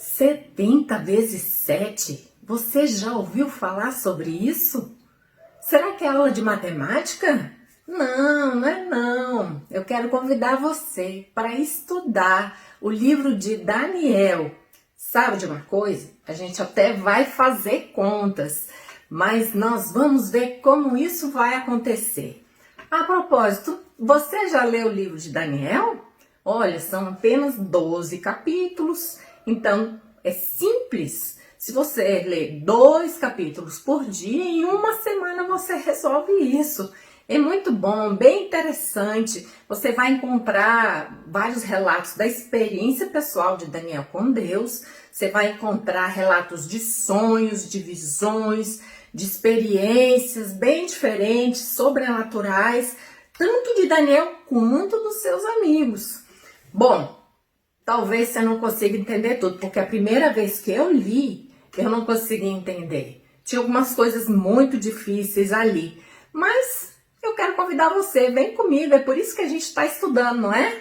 70 vezes 7? Você já ouviu falar sobre isso? Será que é aula de matemática? Não, não é não. Eu quero convidar você para estudar o livro de Daniel. Sabe de uma coisa? A gente até vai fazer contas, mas nós vamos ver como isso vai acontecer. A propósito, você já leu o livro de Daniel? Olha, são apenas 12 capítulos, então é simples. Se você ler 2 capítulos por dia, em uma semana você resolve isso. É muito bom, bem interessante. Você vai encontrar vários relatos da experiência pessoal de Daniel com Deus. Você vai encontrar relatos de sonhos, de visões, de experiências bem diferentes, sobrenaturais, tanto de Daniel quanto dos seus amigos. Bom, talvez você não consiga entender tudo, porque a primeira vez que eu li, eu não consegui entender. Tinha algumas coisas muito difíceis ali, mas eu quero convidar você, vem comigo, é por isso que a gente está estudando, não é?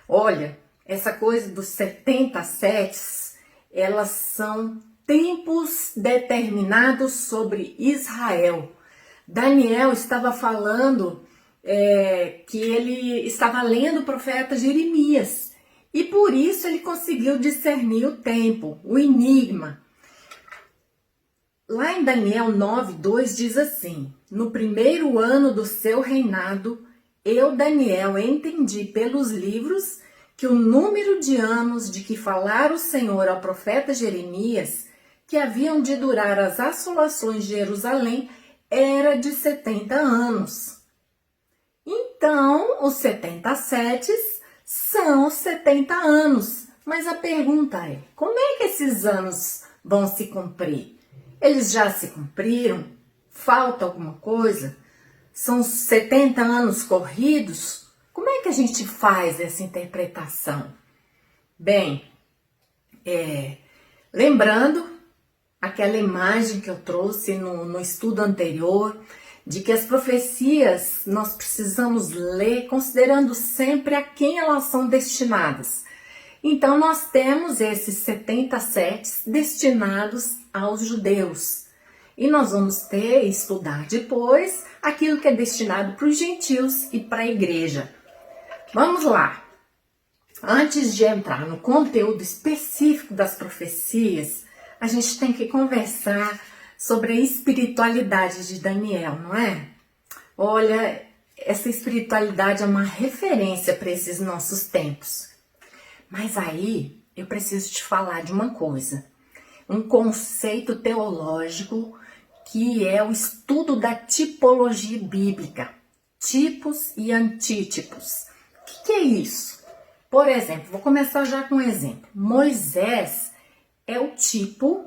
Olha, essa coisa dos 70 setes, elas são tempos determinados sobre Israel. Daniel estava falando que ele estava lendo o profeta Jeremias e por isso ele conseguiu discernir o tempo, o enigma. Lá em Daniel 9:2 diz assim: no primeiro ano do seu reinado, eu, Daniel, entendi pelos livros que o número de anos de que falara o Senhor ao profeta Jeremias, que haviam de durar as assolações de Jerusalém, era de 70 anos. Então, os 70 setes são 70 anos. Mas a pergunta é, como é que esses anos vão se cumprir? Eles já se cumpriram? Falta alguma coisa? São 70 anos corridos? Como é que a gente faz essa interpretação? Bem, lembrando aquela imagem que eu trouxe no estudo anterior, de que as profecias nós precisamos ler considerando sempre a quem elas são destinadas. Então nós temos esses 70 setes destinados aos judeus. E nós vamos estudar depois aquilo que é destinado para os gentios e para a igreja. Vamos lá. Antes de entrar no conteúdo específico das profecias, a gente tem que conversar sobre a espiritualidade de Daniel, não é? Olha, essa espiritualidade é uma referência para esses nossos tempos. Mas aí eu preciso te falar de uma coisa, um conceito teológico que é o estudo da tipologia bíblica, tipos e antítipos. O que é isso? Por exemplo, vou começar já com um exemplo. Moisés é o tipo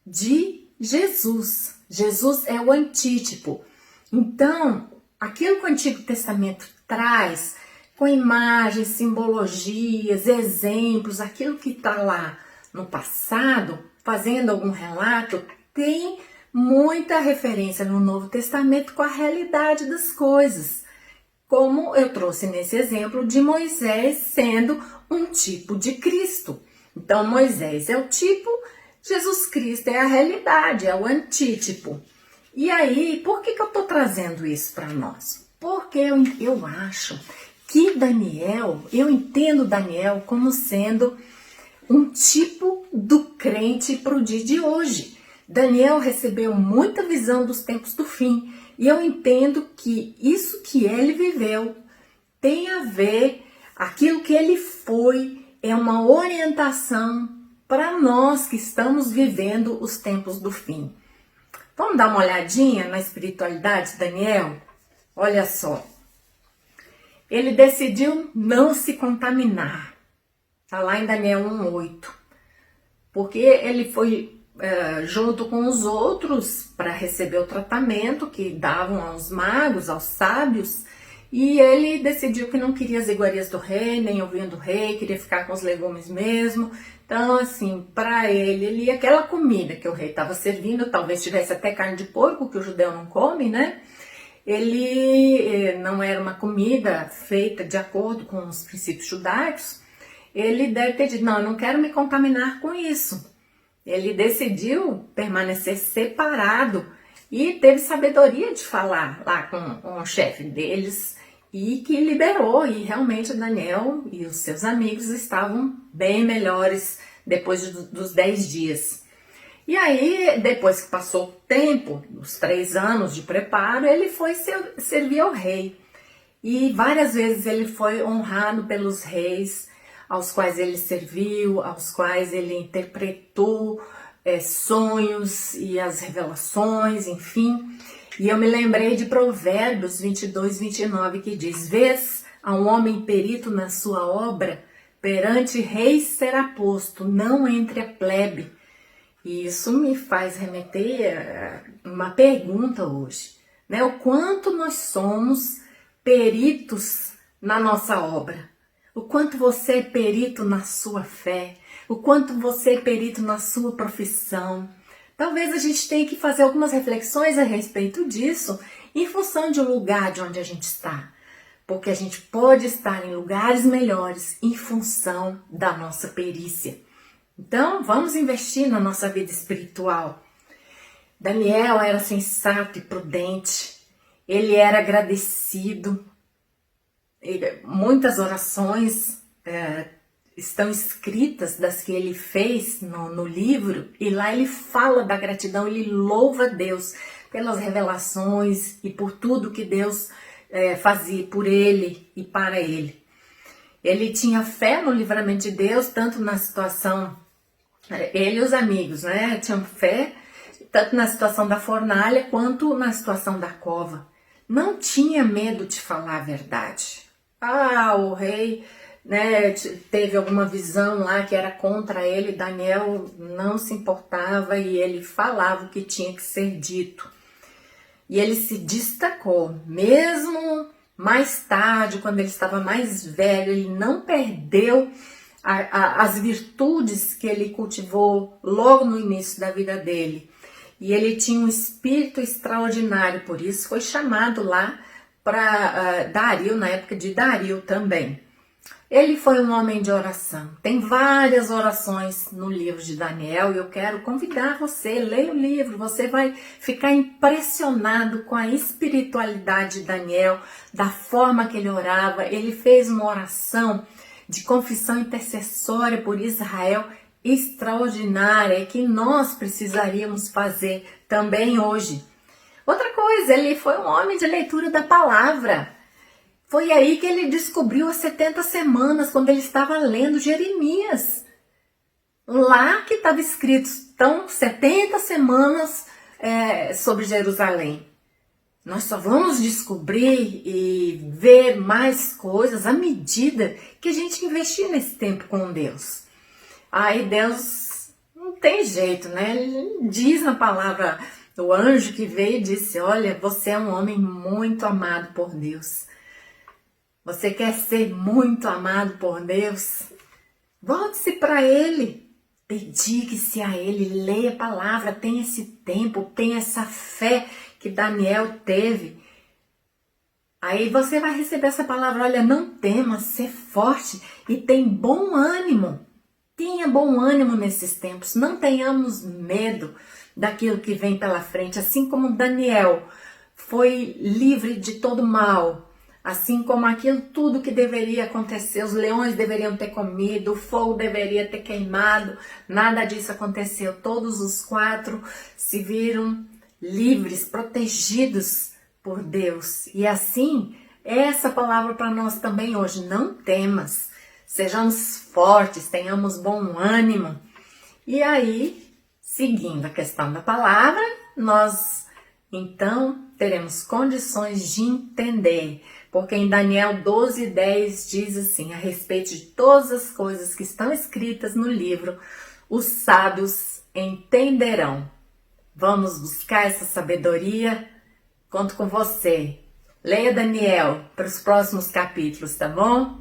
de Jesus. Jesus é o antítipo. Então, aquilo que o Antigo Testamento traz, com imagens, simbologias, exemplos, aquilo que está lá no passado, fazendo algum relato, tem muita referência no Novo Testamento com a realidade das coisas. Como eu trouxe nesse exemplo de Moisés sendo um tipo de Cristo. Então, Moisés é o tipo, Jesus Cristo é a realidade, é o antítipo. E aí, por que eu estou trazendo isso para nós? Porque eu acho que Daniel, eu entendo Daniel como sendo um tipo do crente para o dia de hoje. Daniel recebeu muita visão dos tempos do fim. E eu entendo que isso que ele viveu tem a ver, aquilo que ele foi, é uma orientação para nós que estamos vivendo os tempos do fim. Vamos dar uma olhadinha na espiritualidade de Daniel? Olha só. Ele decidiu não se contaminar. Está lá em Daniel 1:8. Porque ele foi junto com os outros para receber o tratamento que davam aos magos, aos sábios, e ele decidiu que não queria as iguarias do rei, nem o vinho do rei, queria ficar com os legumes mesmo. Então, assim, para ele, aquela comida que o rei estava servindo, talvez tivesse até carne de porco, que o judeu não come, né? Ele não era uma comida feita de acordo com os princípios judaicos, ele deve ter dito, não, eu não quero me contaminar com isso. Ele decidiu permanecer separado e teve sabedoria de falar lá com o chefe deles e que liberou. E realmente Daniel e os seus amigos estavam bem melhores depois dos 10 dias. E aí, depois que passou o tempo, os 3 anos de preparo, ele foi servir ao rei. E várias vezes ele foi honrado pelos reis aos quais ele serviu, aos quais ele interpretou sonhos e as revelações, enfim. E eu me lembrei de Provérbios 22, 29, que diz: vês a um homem perito na sua obra, perante reis será posto, não entre a plebe. E isso me faz remeter a uma pergunta hoje, né? O quanto nós somos peritos na nossa obra, o quanto você é perito na sua fé, o quanto você é perito na sua profissão. Talvez a gente tenha que fazer algumas reflexões a respeito disso em função do lugar de onde a gente está, porque a gente pode estar em lugares melhores em função da nossa perícia. Então, vamos investir na nossa vida espiritual. Daniel era sensato e prudente, ele era agradecido. Muitas orações estão escritas das que ele fez no livro, e lá ele fala da gratidão, ele louva a Deus pelas revelações e por tudo que Deus fazia por ele e para ele. Ele tinha fé no livramento de Deus, tanto na situação, ele e os amigos, né, tinham fé, tanto na situação da fornalha quanto na situação da cova. Não tinha medo de falar a verdade. O rei, né, teve alguma visão lá que era contra ele, Daniel não se importava e ele falava o que tinha que ser dito. E ele se destacou, mesmo mais tarde, quando ele estava mais velho, ele não perdeu as virtudes que ele cultivou logo no início da vida dele. E ele tinha um espírito extraordinário, por isso foi chamado lá para Dario, na época de Dario também. Ele foi um homem de oração. Tem várias orações no livro de Daniel e eu quero convidar você, leia o livro, você vai ficar impressionado com a espiritualidade de Daniel, da forma que ele orava. Ele fez uma oração de confissão intercessória por Israel extraordinária que nós precisaríamos fazer também hoje. Outra coisa, ele foi um homem de leitura da palavra. Foi aí que ele descobriu as 70 semanas, quando ele estava lendo Jeremias. Lá que estava escrito, então, 70 semanas sobre Jerusalém. Nós só vamos descobrir e ver mais coisas à medida que a gente investir nesse tempo com Deus. Aí Deus não tem jeito, né? Ele diz na palavra, o anjo que veio e disse: olha, você é um homem muito amado por Deus. Você quer ser muito amado por Deus? Volte-se para Ele. Dedique-se a Ele, leia a palavra, tenha esse tempo, tenha essa fé que Daniel teve. Aí você vai receber essa palavra: olha, não tema, ser forte e tem bom ânimo. Tenha bom ânimo nesses tempos, não tenhamos medo daquilo que vem pela frente. Assim como Daniel foi livre de todo mal, assim como aquilo tudo que deveria acontecer, os leões deveriam ter comido, o fogo deveria ter queimado, nada disso aconteceu. Todos os 4 se viram livres, protegidos por Deus. E assim, essa palavra para nós também hoje: não temas, sejamos fortes, tenhamos bom ânimo. E aí, seguindo a questão da palavra, nós então teremos condições de entender, porque em Daniel 12:10 diz assim, a respeito de todas as coisas que estão escritas no livro: os sábios entenderão. Vamos buscar essa sabedoria? Conto com você. Leia Daniel para os próximos capítulos, tá bom?